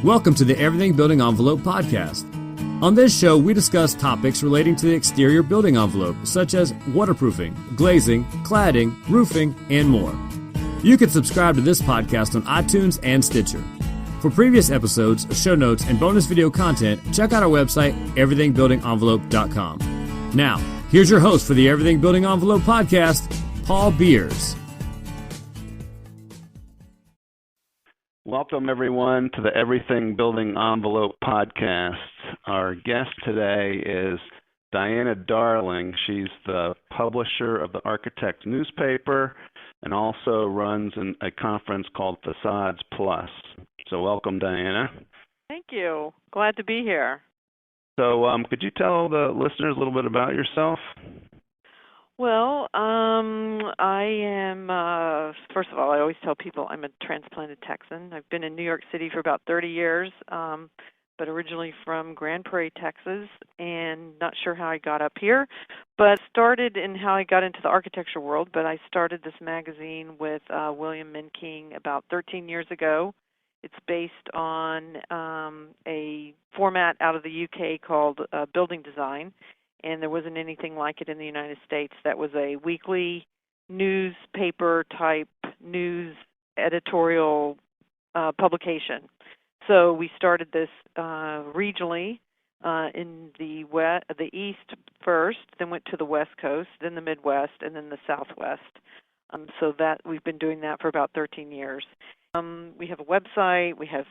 Welcome to the Everything Building Envelope podcast. On this show, we discuss topics relating to the exterior building envelope, such as waterproofing, glazing, cladding, roofing, and more. You can subscribe to this podcast on iTunes and Stitcher. For previous episodes, show notes, and bonus video content, check out our website, everythingbuildingenvelope.com. Now, here's your host for the Everything Building Envelope podcast, Paul Beers. Welcome, everyone, to the Everything Building Envelope podcast. Our guest today is Diana Darling. She's the publisher of the Architect newspaper and also runs a conference called Facades Plus. So welcome, Diana. Thank you. Glad to be here. So could you tell the listeners a little bit about yourself? Well, I am, first of all, I always tell people I'm a transplanted Texan. I've been in New York City for about 30 years, but originally from Grand Prairie, Texas, and not sure how I got up here, but started in how I got into the architecture world. But I started this magazine with William Minking about 13 years ago. It's based on a format out of the UK called Building Design, and there wasn't anything like it in the United States. That was a weekly newspaper-type news editorial publication. So we started this regionally in the East first, then went to the West Coast, then the Midwest, and then the Southwest. So that we've been doing that for about 13 years. We have a website, we have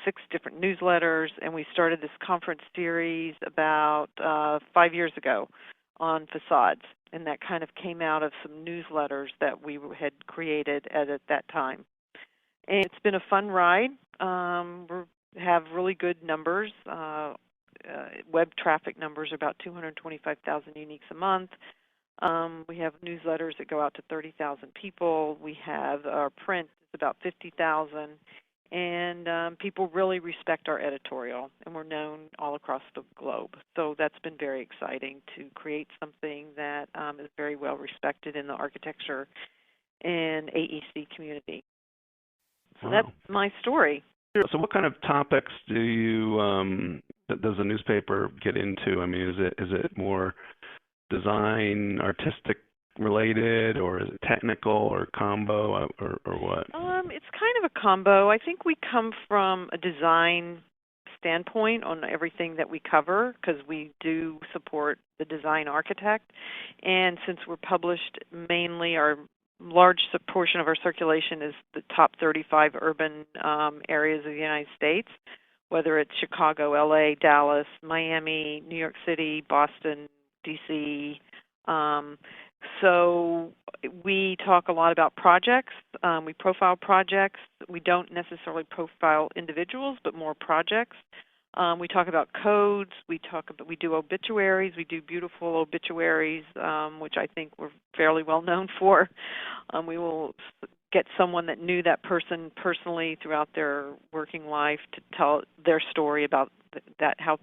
6 different newsletters, and we started this conference series about 5 years ago on facades, and that kind of came out of some newsletters that we had created at that time. And it's been a fun ride. We have really good numbers. Web traffic numbers are about 225,000 uniques a month. We have newsletters that go out to 30,000 people. We have our print is about 50,000. And people really respect our editorial, and we're known all across the globe. So that's been very exciting to create something that is very well respected in the architecture and AEC community. So That's my story. So what kind of topics does the newspaper get into? I mean, is it more design, artistic related, or is it technical or combo, or what? It's kind of a combo. I think we come from a design standpoint on everything that we cover because we do support the design architect. And since we're published mainly, our large portion of our circulation is the top 35 urban areas of the United States, whether it's Chicago, LA, Dallas, Miami, New York City, Boston, DC. So we talk a lot about projects. We profile projects. We don't necessarily profile individuals, but more projects. We talk about codes. We do obituaries. We do beautiful obituaries, which I think we're fairly well known for. We will get someone that knew that person personally throughout their working life to tell their story about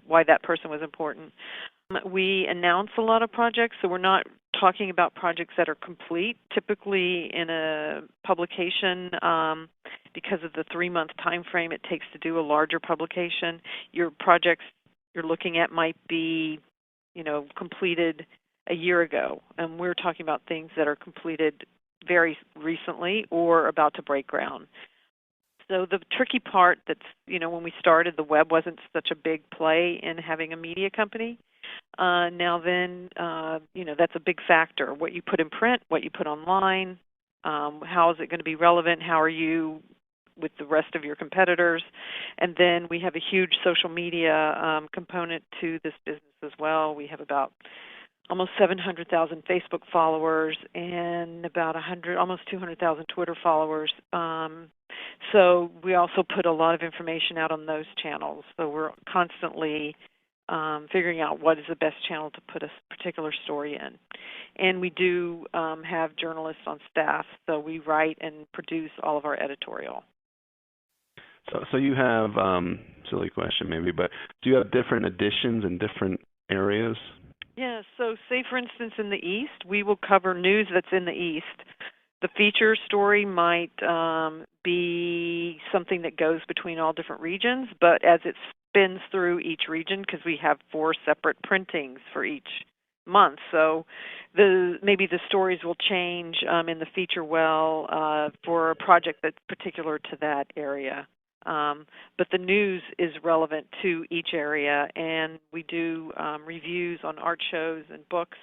why that person was important. We announce a lot of projects, so we're not talking about projects that are complete. Typically in a publication, because of the 3-month time frame it takes to do a larger publication, your projects you're looking at might be, completed a year ago. And we're talking about things that are completed very recently or about to break ground. So the tricky part when we started, the web wasn't such a big play in having a media company. That's a big factor. What you put in print, what you put online, how is it going to be relevant? How are you with the rest of your competitors? And then we have a huge social media component to this business as well. We have about almost 700,000 Facebook followers and about almost 200,000 Twitter followers. So we also put a lot of information out on those channels. So we're constantly figuring out what is the best channel to put a particular story in. And we do have journalists on staff, so we write and produce all of our editorial. So you have, silly question maybe, but do you have different editions in different areas? Yeah, so say for instance in the East, we will cover news that's in the East. The feature story might be something that goes between all different regions, but as it spins through each region, because we have 4 separate printings for each month, so maybe the stories will change in the feature for a project that's particular to that area. But the news is relevant to each area, and we do reviews on art shows and books,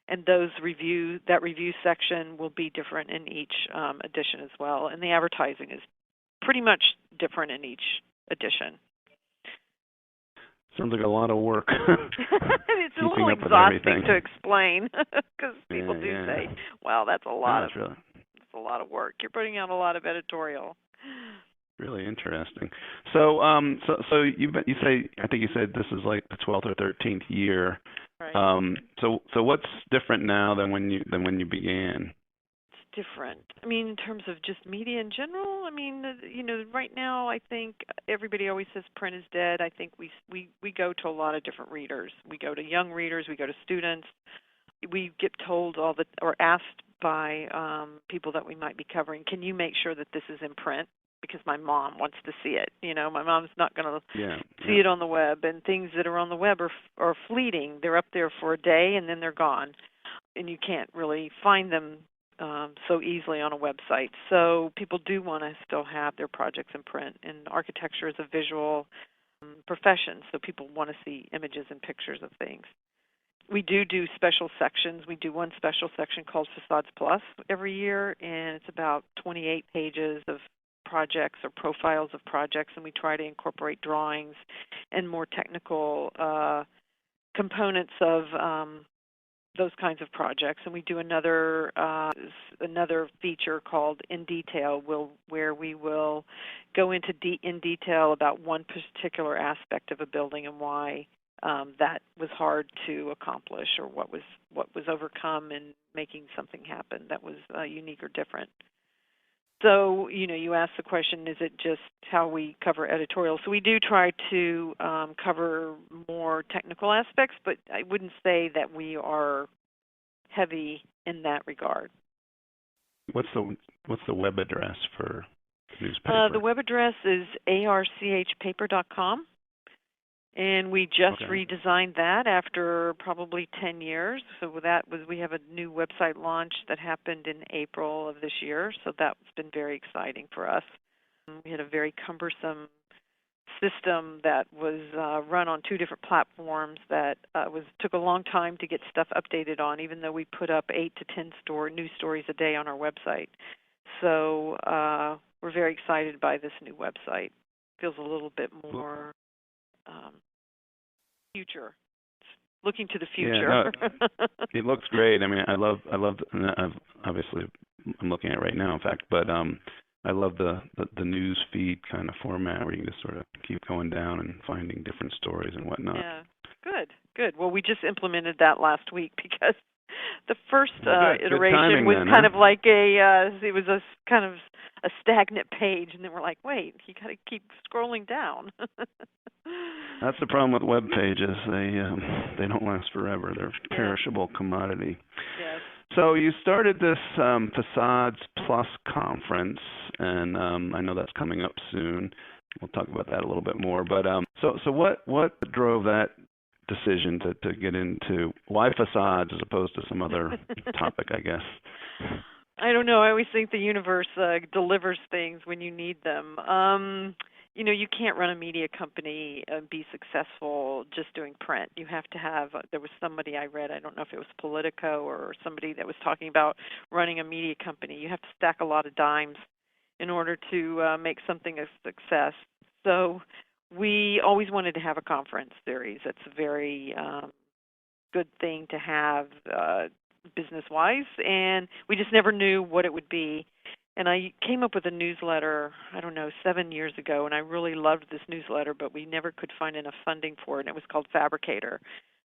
and that review section will be different in each edition as well. And the advertising is pretty much different in each edition. Sounds like a lot of work. It's a little exhausting to explain because people do say, "Well, that's a lot it's a lot of work. You're putting out a lot of editorial." Really interesting. So, so you say, I think you said this is like the 12th or 13th year. Right. So what's different now than when you began? It's different. I mean, in terms of just media in general. I mean, right now I think everybody always says print is dead. I think we go to a lot of different readers. We go to young readers. We go to students. We get told or asked by people that we might be covering, can you make sure that this is in print? Because my mom wants to see it. My mom's not going to see it on the web, and things that are on the web are fleeting. They're up there for a day, and then they're gone, and you can't really find them so easily on a website. So people do want to still have their projects in print, and architecture is a visual profession, so people want to see images and pictures of things. We do special sections. We do one special section called Facades Plus every year, and it's about 28 pages of projects or profiles of projects, and we try to incorporate drawings and more technical components of those kinds of projects. And we do another feature called In Detail, where we will go into in detail about one particular aspect of a building and why that was hard to accomplish, or what was overcome in making something happen that was unique or different. So, you asked the question, is it just how we cover editorial? So we do try to cover more technical aspects, but I wouldn't say that we are heavy in that regard. What's the web address for the newspaper? The web address is archpaper.com. And we just redesigned that after probably 10 years. So we have a new website launch that happened in April of this year. So that's been very exciting for us. We had a very cumbersome system that was run on 2 different platforms that took a long time to get stuff updated on, even though we put up 8 to 10 new stories a day on our website. So we're very excited by this new website. Feels a little bit more future, looking to the future. Yeah, no, it looks great. I mean, I love. Obviously, I'm looking at it right now, in fact. But I love the news feed kind of format where you can just sort of keep going down and finding different stories and whatnot. Yeah, good. Well, we just implemented that last week because the first iteration was kind of like it was a kind of a stagnant page, and then we're like, wait, you got to keep scrolling down. That's the problem with web pages. They don't last forever. They're a perishable commodity. Yes. So you started this Facades Plus conference, and I know that's coming up soon. We'll talk about that a little bit more. But so what drove that decision to get into why facades as opposed to some other topic, I guess? I don't know. I always think the universe delivers things when you need them. You can't run a media company and be successful just doing print. You have to have, there was somebody I read, I don't know if it was Politico or somebody that was talking about running a media company. You have to stack a lot of dimes in order to make something a success. So we always wanted to have a conference series. That's a very good thing to have business-wise, and we just never knew what it would be. And I came up with a newsletter, 7 years ago, and I really loved this newsletter, but we never could find enough funding for it, and it was called Fabricator.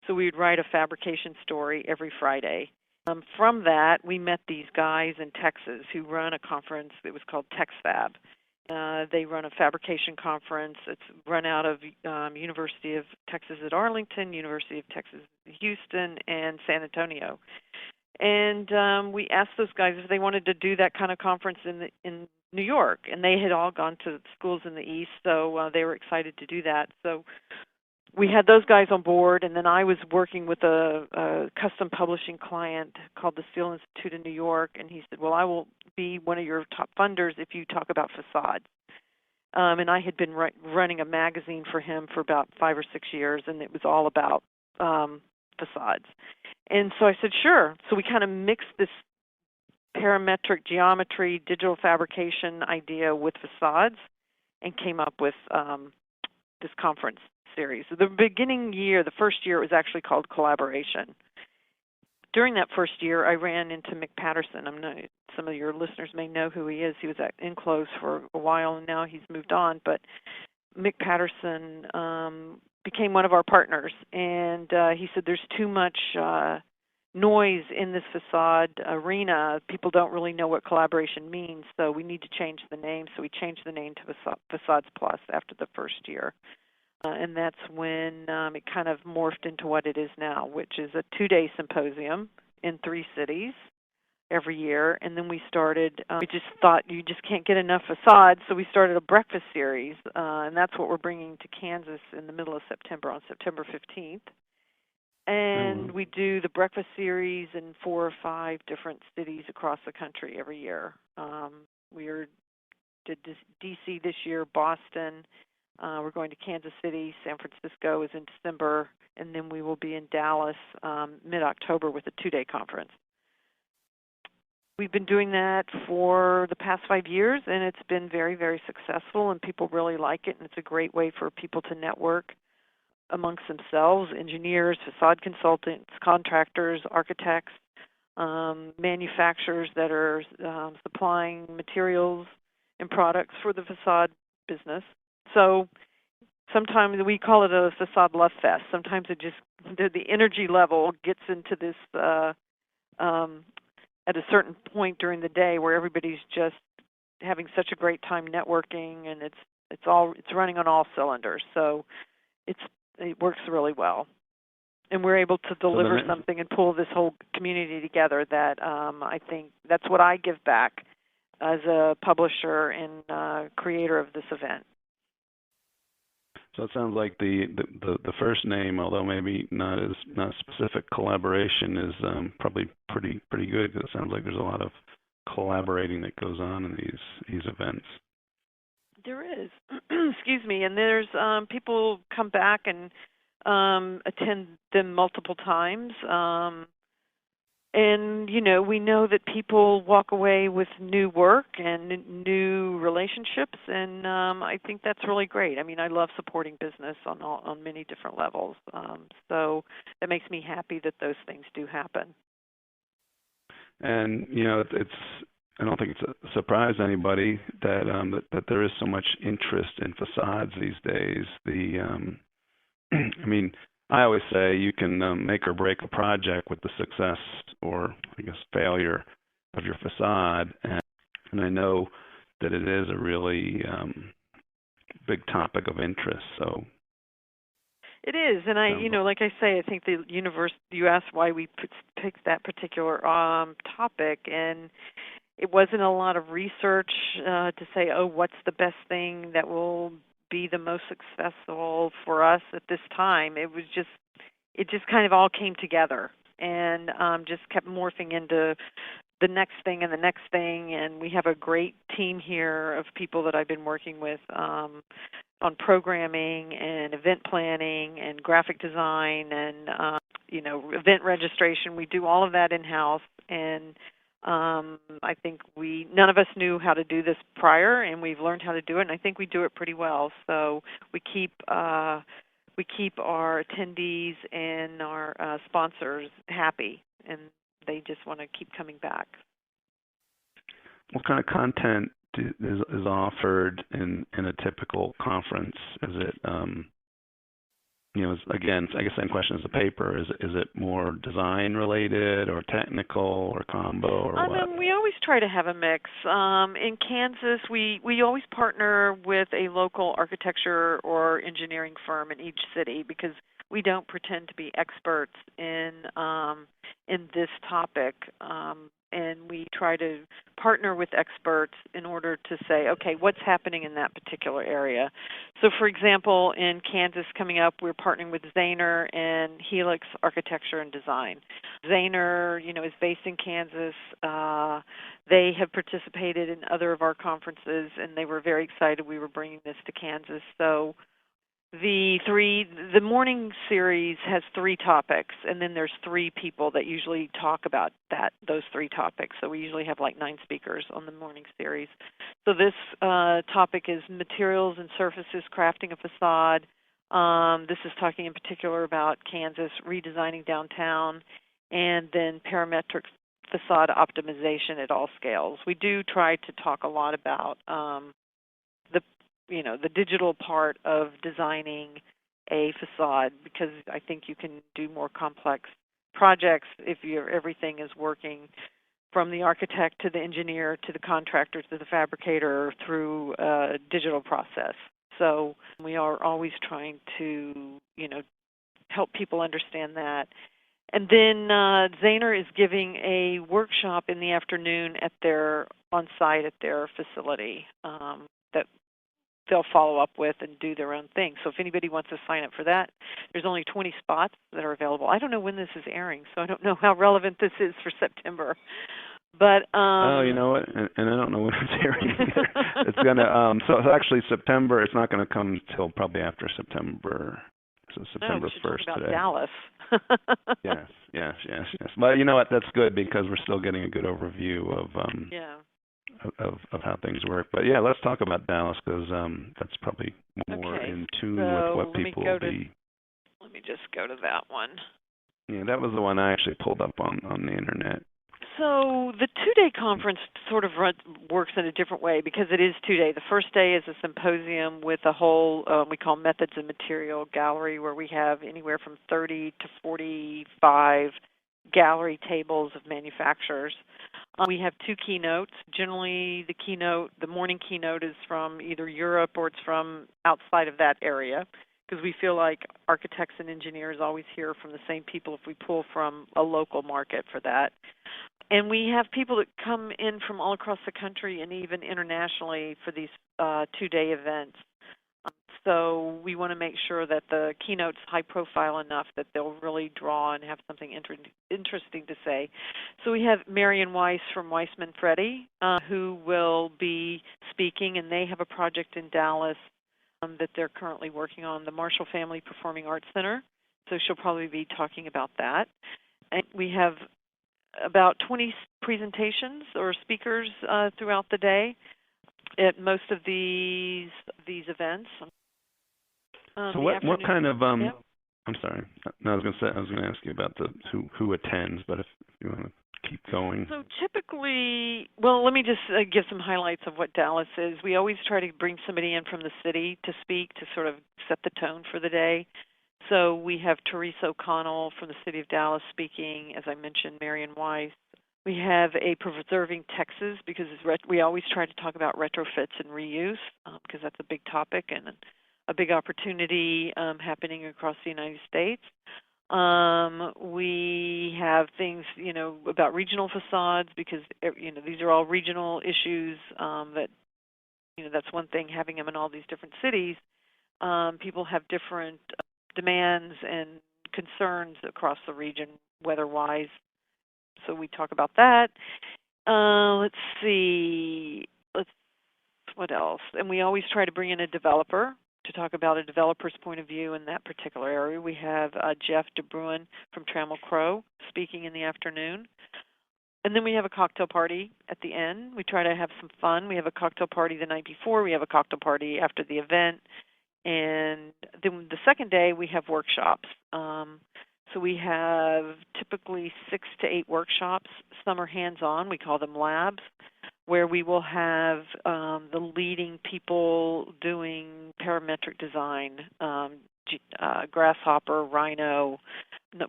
So we would write a fabrication story every Friday. From that, we met these guys in Texas who run a conference that was called TexFab. They run a fabrication conference. It's run out of University of Texas at Arlington, University of Texas at Houston, and San Antonio. And we asked those guys if they wanted to do that kind of conference in New York, and they had all gone to schools in the East, so they were excited to do that. So we had those guys on board, and then I was working with a custom publishing client called the Steel Institute in New York, and he said, well, I will be one of your top funders if you talk about facades. And I had been running a magazine for him for about 5 or 6 years, and it was all about facades. And so I said, sure. So we kind of mixed this parametric geometry, digital fabrication idea with facades and came up with this conference series. So the beginning year, the first year, it was actually called Collaboration. During that first year, I ran into Mick Patterson. Some of your listeners may know who he is. He was at Enclose for a while, and now he's moved on. But Mick Patterson became one of our partners, and he said there's too much noise in this facade arena. People don't really know what collaboration means, so we need to change the name. So we changed the name to Facades Plus after the first year. And that's when it kind of morphed into what it is now, which is a 2-day symposium in 3 cities every year. And then we started, we just thought you just can't get enough facades, so we started a breakfast series, and that's what we're bringing to Kansas in the middle of September, on September 15th. And we do the breakfast series in 4 or 5 different cities across the country every year. We did D.C. this year, Boston. We're going to Kansas City. San Francisco is in December, and then we will be in Dallas mid-October with a 2-day conference. We've been doing that for the past 5 years, and it's been very, very successful, and people really like it, and it's a great way for people to network amongst themselves, engineers, facade consultants, contractors, architects, manufacturers that are supplying materials and products for the facade business. So sometimes we call it a facade love fest. Sometimes it just, the energy level gets into this at a certain point during the day where everybody's just having such a great time networking, and it's running on all cylinders. So it works really well, and we're able to deliver something and pull this whole community together. That I think that's what I give back as a publisher and creator of this event. So it sounds like the first name, although maybe not specific, Collaboration is probably pretty good, because it sounds like there's a lot of collaborating that goes on in these events. There is, excuse me, and there's people come back and attend them multiple times. And, we know that people walk away with new work and new relationships, and I think that's really great. I mean, I love supporting business on many different levels. So that makes me happy that those things do happen. And, I don't think it's a surprise to anybody that there is so much interest in facades these days. I always say you can make or break a project with the success or, I guess, failure of your facade. And I know that it is a really big topic of interest. So it is, and like I say, I think the universe. You asked why we picked that particular topic, and it wasn't a lot of research to say, what's the best thing that will be the most successful for us at this time. It just kind of all came together and just kept morphing into the next thing and the next thing. And we have a great team here of people that I've been working with on programming and event planning and graphic design and event registration. We do all of that in-house, and I think none of us knew how to do this prior, and we've learned how to do it, and I think we do it pretty well. So we keep our attendees and our sponsors happy, and they just want to keep coming back. What kind of content is offered in a typical conference? Is it again, I guess the same question as the paper. Is it more design related or technical or combo or what? We always try to have a mix. In Kansas, we always partner with a local architecture or engineering firm in each city, because we don't pretend to be experts in this topic, and we try to partner with experts in order to say, okay, what's happening in that particular area? So, for example, in Kansas coming up, we're partnering with Zaner and Helix Architecture and Design. Zaner, is based in Kansas. They have participated in other of our conferences, and they were very excited we were bringing this to Kansas. So the morning series has 3 topics, and then there's 3 people that usually talk about those 3 topics. So we usually have like 9 speakers on the morning series. So this topic is materials and surfaces crafting a facade. This is talking in particular about Kansas redesigning downtown, and then parametric facade optimization at all scales. We do try to talk a lot about the digital part of designing a facade, because I think you can do more complex projects if everything is working from the architect to the engineer to the contractor to the fabricator through a digital process. So we are always trying to, help people understand that. And then Zaner is giving a workshop in the afternoon on site at their facility that they'll follow up with and do their own thing. So if anybody wants to sign up for that, there's only 20 spots that are available. I don't know when this is airing, so I don't know how relevant this is for September. But you know what? And I don't know when it's airing either. It's gonna so actually September. It's not going to come till probably after September. So September 1st about today. Dallas. Yes. But you know what? That's good, because we're still getting a good overview of of how things work. But yeah, let's talk about Dallas, because that's probably more in tune with what people will be. Let me just go to that one. Yeah, that was the one I actually pulled up on the internet. So the 2-day conference sort of works in a different way, because it is 2-day. The first day is a symposium with a whole, we call Methods and Material Gallery, where we have anywhere from 30 to 45 gallery tables of manufacturers. We have 2 keynotes. Generally, the morning keynote is from either Europe or it's from outside of that area, because we feel like architects and engineers always hear from the same people if we pull from a local market for that. And we have people that come in from all across the country and even internationally for these 2-day events. So we want to make sure that the keynote's high profile enough that they'll really draw and have something interesting to say. So we have Marion Weiss from Weissman Freddy, who will be speaking, and they have a project in Dallas that they're currently working on, the Marshall Family Performing Arts Center. So she'll probably be talking about that. And we have about 20 presentations or speakers throughout the day at most of these events. So what kind of I'm sorry. No, I was going to ask you about who attends, but if you want to keep going. So typically, let me just give some highlights of what Dallas is. We always try to bring somebody in from the city to speak to sort of set the tone for the day. So we have Teresa O'Connell from the city of Dallas speaking, as I mentioned, Marion Weiss. We have a Preserving Texas, because we always try to talk about retrofits and reuse, because that's a big topic and a big opportunity happening across the United States. We have things, about regional facades, because, these are all regional issues that's one thing, having them in all these different cities. People have different demands and concerns across the region, weather-wise. So we talk about that. Let's see. What else? And we always try to bring in a developer to talk about a developer's point of view in that particular area. We have Jeff DeBruin from Trammell Crow speaking in the afternoon. And then we have a cocktail party at the end. We try to have some fun. We have a cocktail party the night before. We have a cocktail party after the event. And then the second day, we have workshops. So we have typically 6 to 8 workshops. Some are hands-on. We call them labs, where we will have the leading people doing parametric design, Grasshopper, Rhino.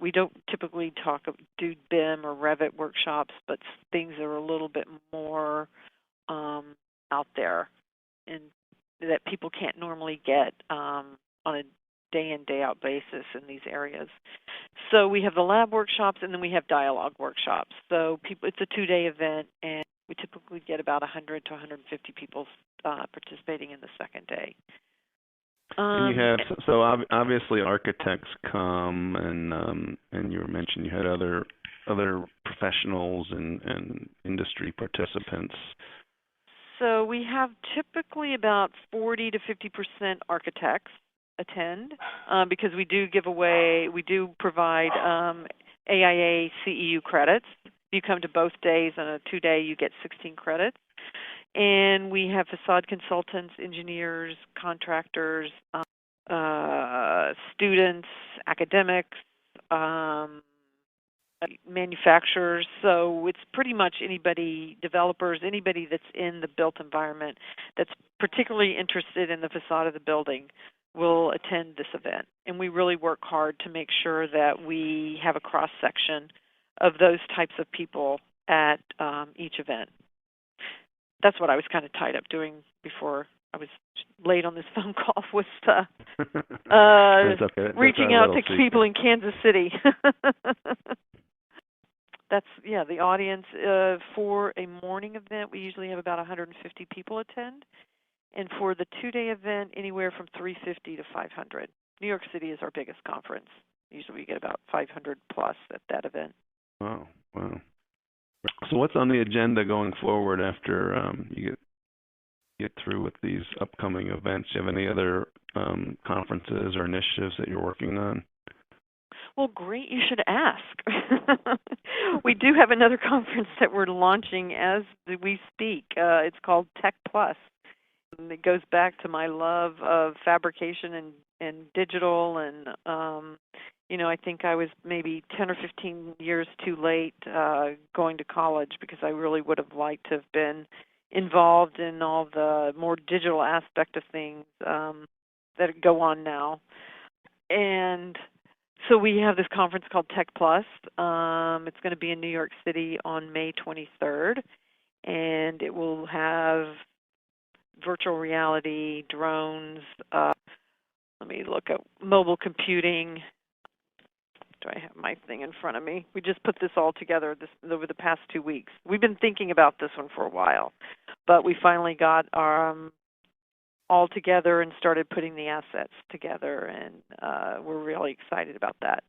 We don't typically do BIM or Revit workshops, but things that are a little bit more out there and that people can't normally get on a day in, day out basis in these areas. So we have the lab workshops, and then we have dialogue workshops. So it's a 2-day event, and we typically get about 100 to 150 people participating in the second day. And you have obviously architects come, and you mentioned you had other professionals and industry participants. So we have typically about 40 to 50% architects attend because we do provide AIA CEU credits. If you come to both days on a 2-day, you get 16 credits. And we have facade consultants, engineers, contractors, students, academics, manufacturers. So it's pretty much anybody, developers, anybody that's in the built environment that's particularly interested in the facade of the building will attend this event. And we really work hard to make sure that we have a cross-section of those types of people at each event. That's what I was kind of tied up doing before I was late on this phone call, was reaching out to people in Kansas City. That's the audience for a morning event. We usually have about 150 people attend, and for the 2-day event, anywhere from 350 to 500. New York City is our biggest conference. Usually we get about 500 plus at that event. Wow. So what's on the agenda going forward after you get through with these upcoming events? Do you have any other conferences or initiatives that you're working on? Well, great. You should ask. We do have another conference that we're launching as we speak. It's called Tech Plus. And it goes back to my love of fabrication and digital. And, I think I was maybe 10 or 15 years too late going to college because I really would have liked to have been involved in all the more digital aspect of things that go on now. And so we have this conference called Tech Plus. It's going to be in New York City on May 23rd, and it will have virtual reality, drones, let me look at mobile computing. Do I have my thing in front of me? We just put this all together over the past 2 weeks. We've been thinking about this one for a while, but we finally got our all together and started putting the assets together, and we're really excited about that.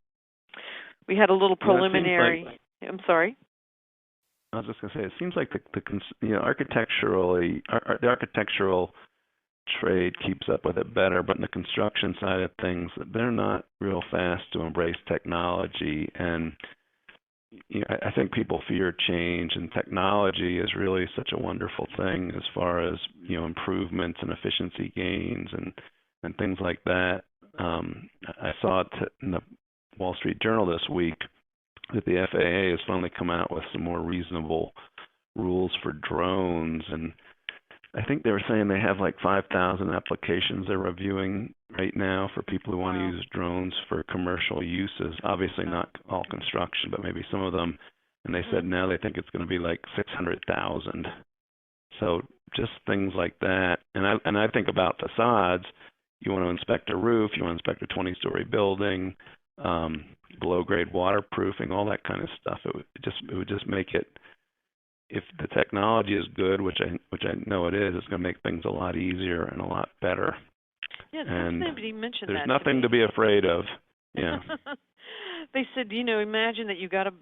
We had a little preliminary. I'm sorry? I was just going to say, it seems like the architectural trade keeps up with it better, but in the construction side of things, they're not real fast to embrace technology. And I think people fear change, and technology is really such a wonderful thing as far as improvements and efficiency gains and things like that. I saw it in the Wall Street Journal this week that the FAA has finally come out with some more reasonable rules for drones, and I think they were saying they have like 5,000 applications they're reviewing right now for people who want to use drones for commercial uses. Obviously not all construction, but maybe some of them. And they said now they think it's going to be like 600,000. So just things like that. And I think about facades. You want to inspect a roof, you want to inspect a 20-story building, below-grade waterproofing, all that kind of stuff. It would just make it. If the technology is good, which I know it is, it's going to make things a lot easier and a lot better. Yeah, somebody mentioned there's that. There's nothing to be afraid of. Yeah. They said, imagine that you got to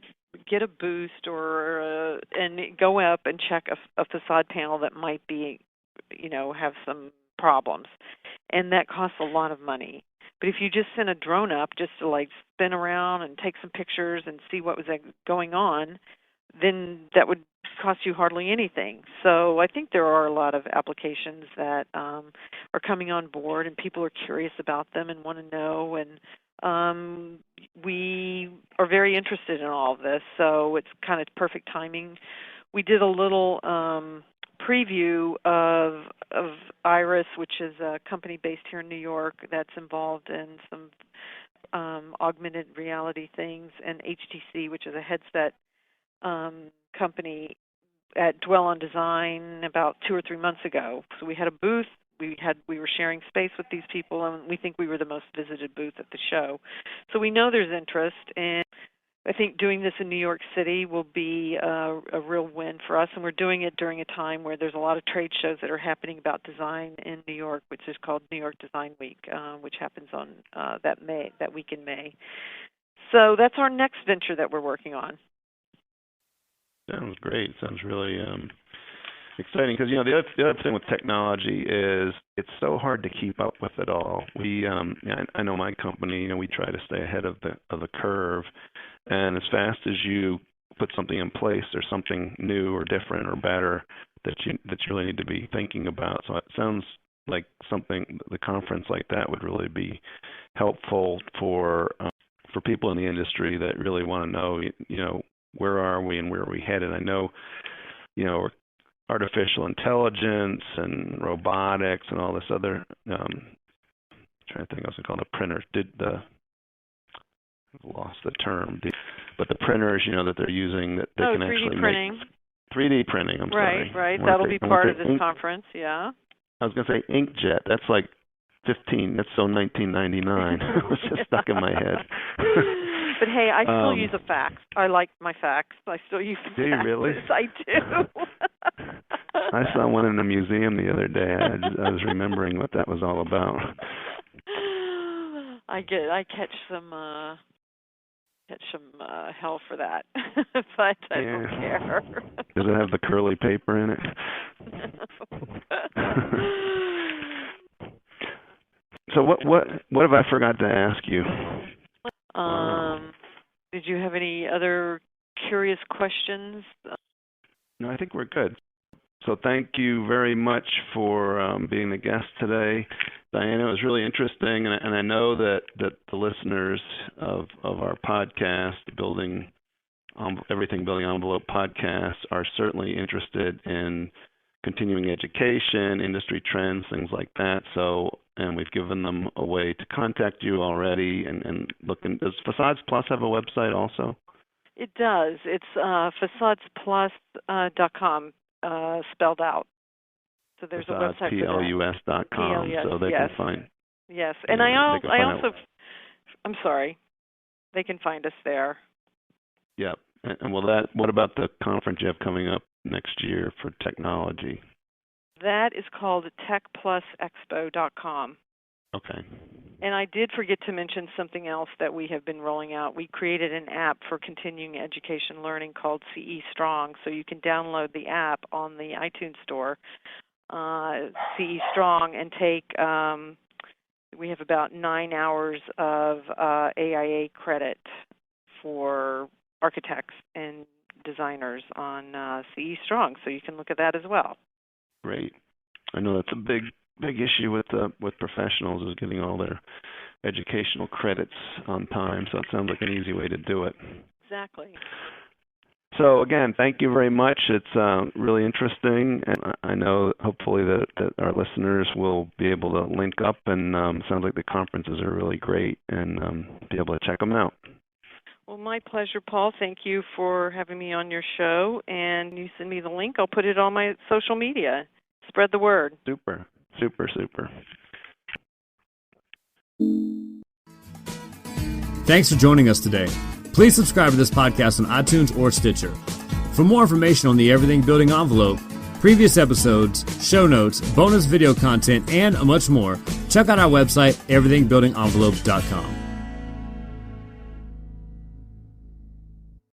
get a boost or and go up and check a facade panel that might be, have some problems, and that costs a lot of money. But if you just send a drone up just to like spin around and take some pictures and see what was going on, then that would cost you hardly anything. So I think there are a lot of applications that are coming on board, and people are curious about them and want to know. And we are very interested in all of this, so it's kind of perfect timing. We did a little preview of Iris, which is a company based here in New York that's involved in some augmented reality things, and HTC, which is a headset company at Dwell on Design about 2 or 3 months ago. So we had a booth we were sharing space with these people, and we think we were the most visited booth at the show. So we know there's interest, and I think doing this in New York City will be a real win for us, and we're doing it during a time where there's a lot of trade shows that are happening about design in New York, which is called New York Design Week, which happens on that week in May. So that's our next venture that we're working on. Sounds great. Sounds really exciting, because the other thing with technology is it's so hard to keep up with it all. I know my company, we try to stay ahead of the curve, and as fast as you put something in place, there's something new or different or better that you really need to be thinking about. So it sounds like the conference like that would really be helpful for people in the industry that really want to know, where are we and where are we headed. I know, artificial intelligence and robotics and all this other, I'm trying to think what I call the printers. I've lost the term. But the printers, that they're using, that they can 3D actually printing. make 3D printing. I'm sorry. Right. That'll be part of this conference. Yeah. I was going to say inkjet. That's like 15. That's so 1999. It was just stuck in my head. But hey, I still use a fax. I like my fax. I still use faxes. Do you really? I do. I saw one in the museum the other day. I was remembering what that was all about. I catch some hell for that, but I don't care. Does it have the curly paper in it? So what have I forgot to ask you? Did you have any other curious questions? No, I think we're good. So thank you very much for being the guest today, Diana. It was really interesting, and I know that the listeners of our podcast, Everything Building Envelope podcast, are certainly interested in continuing education, industry trends, things like that. And we've given them a way to contact you already and look. Does Facades Plus have a website also? It does. It's facadesplus.com, spelled out. So there's Facades, a website for that. PLUS.com, so they can find. Yes, and I'm sorry, they can find us there. Yep. And what about the conference you have coming up next year for technology? That is called techplusexpo.com. Okay. And I did forget to mention something else that we have been rolling out. We created an app for continuing education learning called CE Strong, so you can download the app on the iTunes Store, CE Strong, and take, we have about 9 hours of AIA credit for architects and designers on CE Strong, so you can look at that as well. Great. I know that's a big issue with professionals, is getting all their educational credits on time. So it sounds like an easy way to do it. Exactly. So again, thank you very much. It's really interesting, and I know hopefully that our listeners will be able to link up. And sounds like the conferences are really great, and be able to check them out. Well, my pleasure, Paul. Thank you for having me on your show. And you send me the link. I'll put it on my social media. Spread the word. Super. Thanks for joining us today. Please subscribe to this podcast on iTunes or Stitcher. For more information on the Everything Building Envelope, previous episodes, show notes, bonus video content, and much more, check out our website, everythingbuildingenvelope.com.